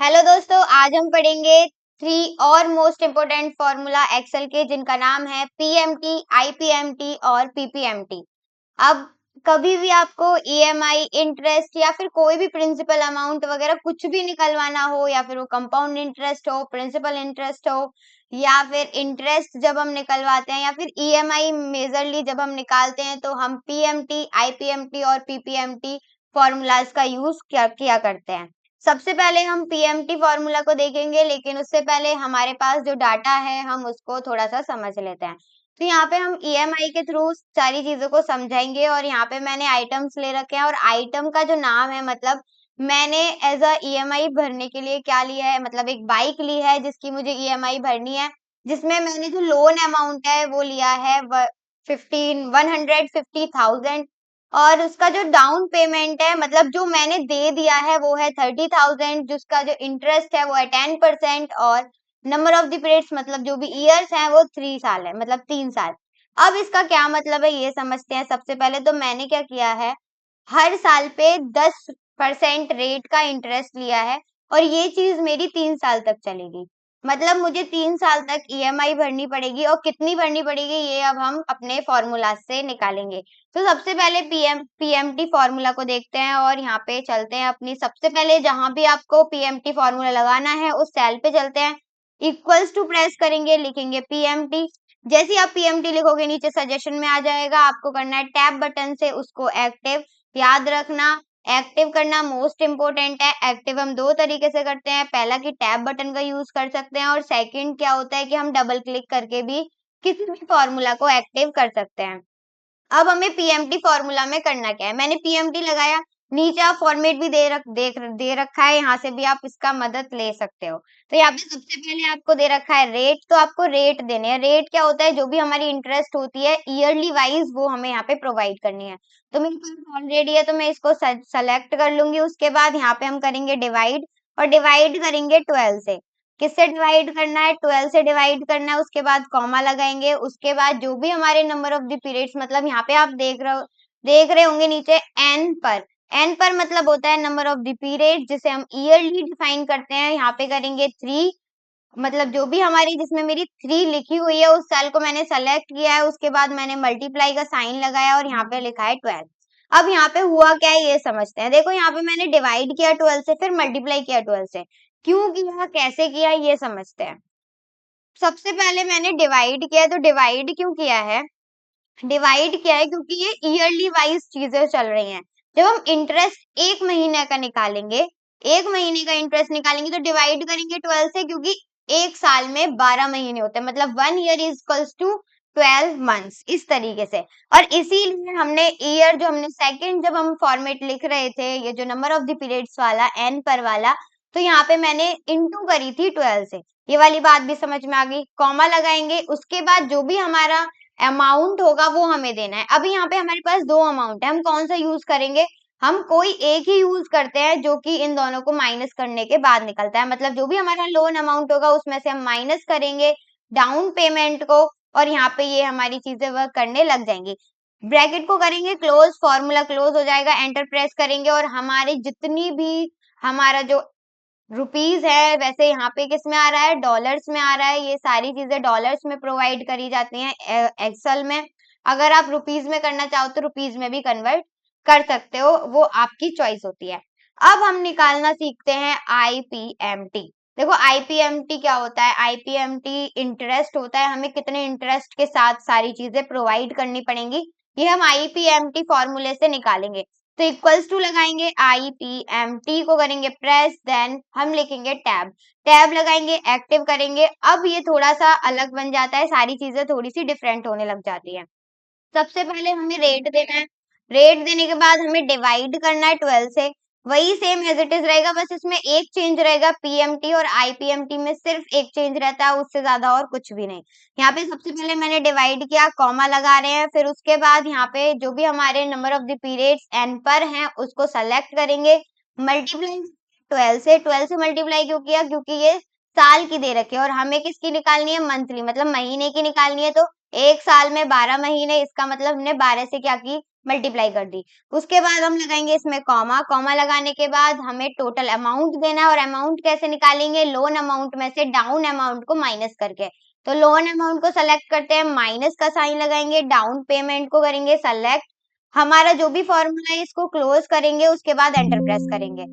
Hello दोस्तों, आज हम पढ़ेंगे थ्री और मोस्ट इम्पोर्टेंट फॉर्मूला एक्सेल के, जिनका नाम है पीएमटी, आईपीएमटी और पीपीएमटी। अब कभी भी आपको ईएमआई, इंटरेस्ट या फिर कोई भी प्रिंसिपल अमाउंट वगैरह कुछ भी निकलवाना हो, या फिर वो कंपाउंड इंटरेस्ट हो, प्रिंसिपल इंटरेस्ट हो, या फिर इंटरेस्ट जब हम निकलवाते हैं, या फिर ईएमआई मेजरली जब हम निकालते हैं, तो हम पीएमटी, आईपीएमटी और पीपीएमटी फॉर्मूलाज का यूज किया करते हैं। सबसे पहले हम पीएमटी फॉर्मूला को देखेंगे, लेकिन उससे पहले हमारे पास जो डाटा है हम उसको थोड़ा सा समझ लेते हैं। तो यहाँ पे हम ईएमआई के थ्रू सारी चीजों को समझाएंगे, और यहाँ पे मैंने आइटम्स ले रखे हैं, और आइटम का जो नाम है, मतलब मैंने एज अ ईएमआई भरने के लिए क्या लिया है, मतलब एक बाइक ली है जिसकी मुझे ईएमआई भरनी है, जिसमें मैंने जो लोन अमाउंट है वो लिया है 150,000, और उसका जो डाउन पेमेंट है, मतलब जो मैंने दे दिया है वो है 30,000, जिसका जो इंटरेस्ट है वो है 10%, और नंबर ऑफ द पीरियड्स मतलब जो भी ईयर्स हैं वो 3 साल है, मतलब 3 साल। अब इसका क्या मतलब है ये समझते हैं। सबसे पहले तो मैंने क्या किया है, हर साल पे 10% रेट का इंटरेस्ट लिया है, और ये चीज मेरी 3 साल तक चलेगी। मतलब मुझे 3 साल तक ईएमआई भरनी पड़ेगी, और कितनी भरनी पड़ेगी ये अब हम अपने फॉर्मूला से निकालेंगे। तो सबसे पहले पीएमटी फॉर्मूला को देखते हैं, और यहाँ पे चलते हैं अपनी, सबसे पहले जहां भी आपको पीएमटी फॉर्मूला लगाना है उस सेल पे चलते हैं, इक्वल्स टू प्रेस करेंगे, लिखेंगे पीएमटी। जैसे ही आप पीएमटी लिखोगे नीचे सजेशन में आ जाएगा, आपको करना है टैब बटन से उसको एक्टिव। याद रखना, एक्टिव करना मोस्ट इम्पोर्टेंट है। एक्टिव हम दो तरीके से करते हैं, पहला कि टैब बटन का यूज कर सकते हैं, और सेकंड क्या होता है कि हम डबल क्लिक करके भी किसी भी फॉर्मूला को एक्टिव कर सकते हैं। अब हमें पीएमटी फॉर्मूला में करना क्या है, मैंने पीएमटी लगाया, नीचे आप फॉर्मेट भी दे रखा है, यहाँ से भी आप इसका मदद ले सकते हो। तो यहाँ पे सबसे पहले आपको दे रखा है रेट, तो आपको रेट देने हैं। रेट क्या होता है, जो भी हमारी इंटरेस्ट होती है ईयरली वाइज वो हमें यहाँ पे प्रोवाइड करनी है। तो मेरे पास ऑलरेडी है, तो मैं इसको सेलेक्ट कर लूंगी। उसके बाद यहाँ पे हम करेंगे डिवाइड, और डिवाइड करेंगे 12 से। किससे डिवाइड करना है, 12 से डिवाइड करना है। उसके बाद कॉमा लगाएंगे, उसके बाद जो भी हमारे नंबर ऑफ द पीरियड्स, मतलब यहाँ पे आप देख रहे होंगे नीचे एन पर। एन पर मतलब होता है नंबर ऑफ द पीरियड, जिसे हम ईयरली डिफाइन करते हैं। यहाँ पे करेंगे 3, मतलब जो भी हमारी, जिसमें मेरी 3 लिखी हुई है उस सेल को मैंने सेलेक्ट किया है। उसके बाद मैंने मल्टीप्लाई का साइन लगाया, और यहाँ पे लिखा है 12। अब यहाँ पे हुआ क्या है ये समझते हैं। देखो यहाँ पे मैंने डिवाइड किया 12 से, फिर मल्टीप्लाई किया 12 से। क्यों किया, कैसे किया, ये समझते हैं। सबसे पहले मैंने डिवाइड किया, तो डिवाइड क्यों किया है, डिवाइड किया है क्योंकि ये ईयरली वाइज चीजें चल रही हैं। जब हम इंटरेस्ट एक महीने का निकालेंगे, एक महीने का इंटरेस्ट निकालेंगे, तो डिवाइड करेंगे 12 से, क्योंकि एक साल में 12 महीने होते हैं, मतलब 1 year is equals to 12 months, इस तरीके से। और इसीलिए हमने ईयर, जो हमने सेकंड जब हम फॉर्मेट लिख रहे थे, ये जो नंबर ऑफ द पीरियड्स वाला एन पर वाला, तो यहाँ पे मैंने इंटू करी थी 12 से। ये वाली बात भी समझ में आ गई। कॉमा लगाएंगे, उसके बाद जो भी हमारा अमाउंट होगा वो हमें देना है। अभी यहाँ पे हमारे पास दो अमाउंट है, हम कौन सा यूज करेंगे, हम कोई एक ही यूज करते हैं, जो कि इन दोनों को माइनस करने के बाद निकलता है। मतलब जो भी हमारा लोन अमाउंट होगा उसमें से हम माइनस करेंगे डाउन पेमेंट को, और यहाँ पे ये हमारी चीजें वर्क करने लग जाएंगी। ब्रैकेट को करेंगे क्लोज, फॉर्मूला क्लोज हो जाएगा, एंटर प्रेस करेंगे, और हमारी जितनी भी, हमारा जो रुपीज है, वैसे यहाँ पे किस में आ रहा है, डॉलर्स में आ रहा है। ये सारी चीजें डॉलर्स में प्रोवाइड करी जाती हैं एक्सेल में। अगर आप रुपीज में करना चाहो तो रुपीज में भी कन्वर्ट कर सकते हो, वो आपकी चॉइस होती है। अब हम निकालना सीखते हैं आईपीएमटी। देखो आईपीएमटी क्या होता है, आईपीएमटी इंटरेस्ट होता है, हमें कितने इंटरेस्ट के साथ सारी चीजें प्रोवाइड करनी पड़ेंगी, ये हम आईपीएमटी फॉर्मूले से निकालेंगे। तो इक्वल्स टू लगाएंगे, आईपीएमटी को करेंगे प्रेस, देन हम लिखेंगे टैब, टैब लगाएंगे, एक्टिव करेंगे। अब ये थोड़ा सा अलग बन जाता है, सारी चीजें थोड़ी सी डिफरेंट होने लग जाती है। सबसे पहले हमें रेट देना है, रेट देने के बाद हमें डिवाइड करना है 12 से। वही सेम एज इट इज रहेगा, बस इसमें एक चेंज रहेगा, पीएमटी और आईपीएमटी में सिर्फ एक चेंज रहता है, उससे ज्यादा और कुछ भी नहीं। यहाँ पे सबसे पहले मैंने डिवाइड किया, कॉमा लगा रहे हैं, फिर उसके बाद यहाँ पे जो भी हमारे number of the periods N पर हैं उसको सेलेक्ट करेंगे, मल्टीप्लाई 12 से मल्टीप्लाई क्यों किया, क्योंकि ये साल की दे रखी है, और हमें किसकी निकालनी है, मंथली, मतलब महीने की निकालनी है। तो एक साल में 12 महीने, इसका मतलब हमने 12 से क्या की, मल्टीप्लाई कर दी। उसके बाद हम लगाएंगे इसमें कॉमा, कॉमा लगाने के बाद हमें टोटल अमाउंट देना है और अमाउंट कैसे निकालेंगे, लोन अमाउंट में से डाउन अमाउंट को माइनस करके। तो लोन अमाउंट को सेलेक्ट करते हैं, माइनस का साइन लगाएंगे, डाउन पेमेंट को करेंगे सेलेक्ट, हमारा जो भी फॉर्मूला है इसको क्लोज करेंगे, उसके बाद एंटर प्रेस करेंगे।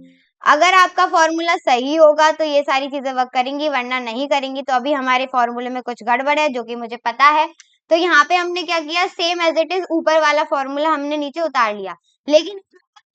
अगर आपका फॉर्मूला सही होगा तो ये सारी चीजें वर्क करेंगी, वरना नहीं करेंगी। तो अभी हमारे फॉर्मूले में कुछ गड़बड़ है जो कि मुझे पता है। तो यहाँ पे हमने क्या किया, सेम एज इट इज ऊपर वाला फॉर्मूला हमने नीचे उतार लिया, लेकिन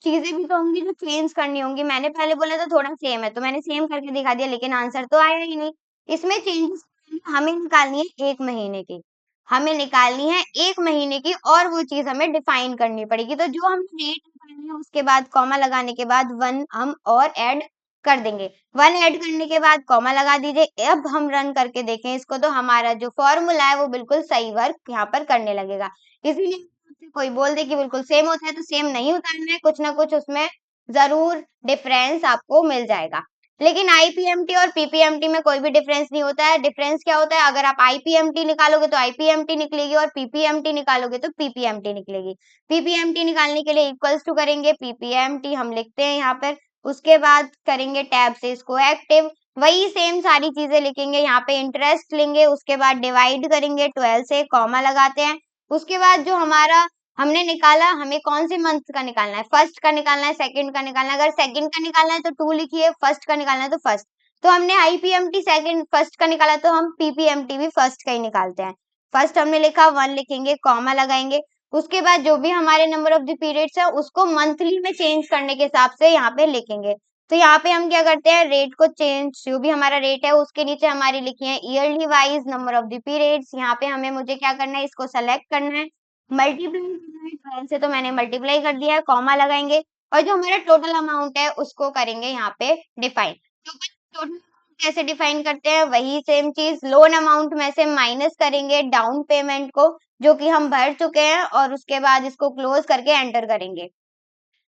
चीजें भी तो होंगी जो चेंज करनी होंगी। मैंने पहले बोला था थोड़ा सेम है, तो मैंने सेम करके दिखा दिया, लेकिन आंसर तो आया ही नहीं। इसमें चेंजेस हमें निकालनी है 1 महीने की, हमें निकालनी है 1 महीने की, और वो चीज हमें डिफाइन करनी पड़ेगी। तो जो हम रेट निकालनी है उसके बाद कॉमा लगाने के बाद 1 हम और ऐड कर देंगे। 1 ऐड करने के बाद कॉमा लगा दीजिए। अब हम रन करके देखें इसको, तो हमारा जो फॉर्मूला है वो बिल्कुल सही वर्क यहाँ पर करने लगेगा। इसीलिए कोई बोल दे कि बिल्कुल सेम होता है तो सेम नहीं उतारना है, कुछ ना कुछ उसमें जरूर डिफरेंस आपको मिल जाएगा। लेकिन आईपीएमटी और पीपीएमटी में कोई भी डिफरेंस नहीं होता है। डिफरेंस क्या होता है, अगर आप आईपीएमटी निकालोगे तो आईपीएमटी निकलेगी और पीपीएमटी निकालोगे तो पीपीएमटी निकलेगी। पीपीएमटी निकालने के लिए इक्वल्स टू करेंगे, पीपीएमटी हम लिखते हैं यहाँ पर, उसके बाद करेंगे टैब से इसको एक्टिव, वही सेम सारी चीजें लिखेंगे, यहाँ पे इंटरेस्ट लेंगे, उसके बाद डिवाइड करेंगे 12 से, कॉमा लगाते हैं। उसके बाद जो हमारा हमने निकाला, हमें कौन से मंथ का निकालना है, फर्स्ट का निकालना है, सेकंड का निकालना है। अगर सेकंड का निकालना है तो 2 लिखिए, फर्स्ट का निकालना है तो फर्स्ट। तो हमने आईपीएमटी सेकंड फर्स्ट का निकाला, तो हम पीपीएमटी भी फर्स्ट का ही निकालते हैं। फर्स्ट हमने लिखा 1 लिखेंगे, कॉमा लगाएंगे, उसके बाद जो भी हमारे नंबर ऑफ द पीरियड्स है उसको मंथली में चेंज करने के हिसाब से यहाँ पे लिखेंगे। तो यहाँ पे हम क्या करते हैं, रेट को चेंज, जो भी हमारा रेट है उसके नीचे हमारी लिखी है yearly wise number of the periods. यहाँ पे हमें मुझे क्या करना है, इसको सेलेक्ट करना है, मल्टीप्लाई करना है 12 से, तो मैंने मल्टीप्लाई कर दिया है, कॉमा लगाएंगे और जो हमारा टोटल अमाउंट है उसको करेंगे यहाँ पे डिफाइन। तो टोटल कैसे डिफाइन करते हैं, वही सेम चीज, लोन अमाउंट में से माइनस करेंगे डाउन पेमेंट को जो कि हम भर चुके हैं, और उसके बाद इसको क्लोज करके एंटर करेंगे।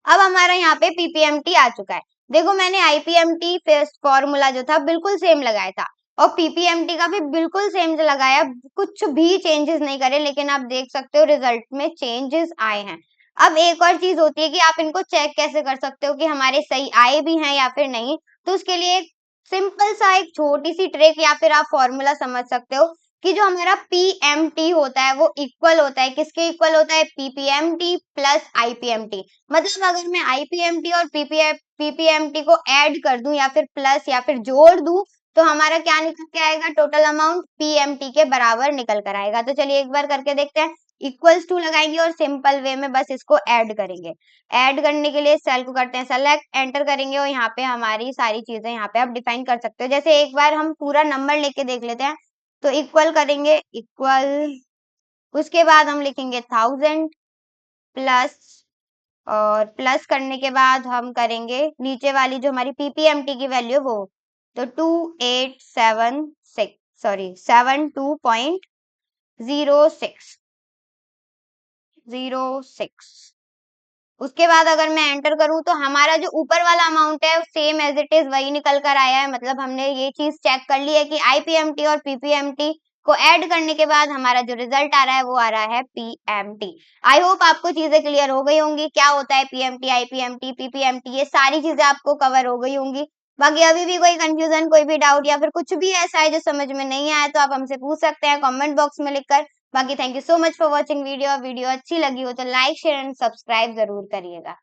अब हमारा यहाँ पे पीपीएमटी आ चुका है। देखो मैंने आईपीएमटी फॉर्मूला जो था बिल्कुल सेम लगाया था, और पीपीएमटी का भी बिल्कुल सेम लगाया, कुछ भी चेंजेस नहीं करे, लेकिन आप देख सकते हो रिजल्ट में चेंजेस आए हैं। अब एक और चीज होती है कि आप इनको चेक कैसे कर सकते हो कि हमारे सही आए भी हैं या फिर नहीं। तो उसके लिए सिंपल सा एक छोटी सी ट्रिक या फिर आप फॉर्मूला समझ सकते हो कि जो हमारा पीएमटी होता है वो इक्वल होता है, किसके इक्वल होता है, पीपीएमटी प्लस आईपीएमटी। मतलब अगर मैं आईपीएमटी और पीपीएमटी को ऐड कर दूं या फिर प्लस या फिर जोड़ दूं, तो हमारा क्या निकल के आएगा, टोटल अमाउंट पीएमटी के बराबर निकल कर आएगा। तो चलिए एक बार करके देखते हैं। इक्वल्स टू लगाएंगे और सिंपल वे में बस इसको ऐड करेंगे। ऐड करने के लिए सेल को करते हैं सेलेक्ट, एंटर करेंगे और यहाँ पे हमारी सारी चीजें यहाँ पे आप डिफाइन कर सकते हो। जैसे एक बार हम पूरा नंबर लेके देख लेते हैं। तो इक्वल करेंगे, इक्वल, उसके बाद हम लिखेंगे 1000 प्लस, और प्लस करने के बाद हम करेंगे नीचे वाली जो हमारी पीपीएमटी की वैल्यू वो, तो 2876 सॉरी 72.06 उसके बाद अगर मैं एंटर करूं तो हमारा जो ऊपर वाला अमाउंट है सेम एज इट इज वही निकल कर आया है। मतलब हमने ये चीज चेक कर ली है कि आईपीएमटी और पीपीएमटी को ऐड करने के बाद हमारा जो रिजल्ट आ रहा है वो आ रहा है पीएमटी। आई होप आपको चीजें क्लियर हो गई होंगी, क्या होता है पीएमटी, आईपीएमटी, पीपीएमटी, ये सारी चीजें आपको कवर हो गई होंगी। बाकी अभी भी कोई कंफ्यूजन, कोई भी डाउट या फिर कुछ भी ऐसा है जो समझ में नहीं आया तो आप हमसे पूछ सकते हैं कमेंट बॉक्स में लिखकर। बाकी thank you so much for watching video. Video अच्छी लगी हो तो लाइक शेयर एंड सब्सक्राइब जरूर करिएगा।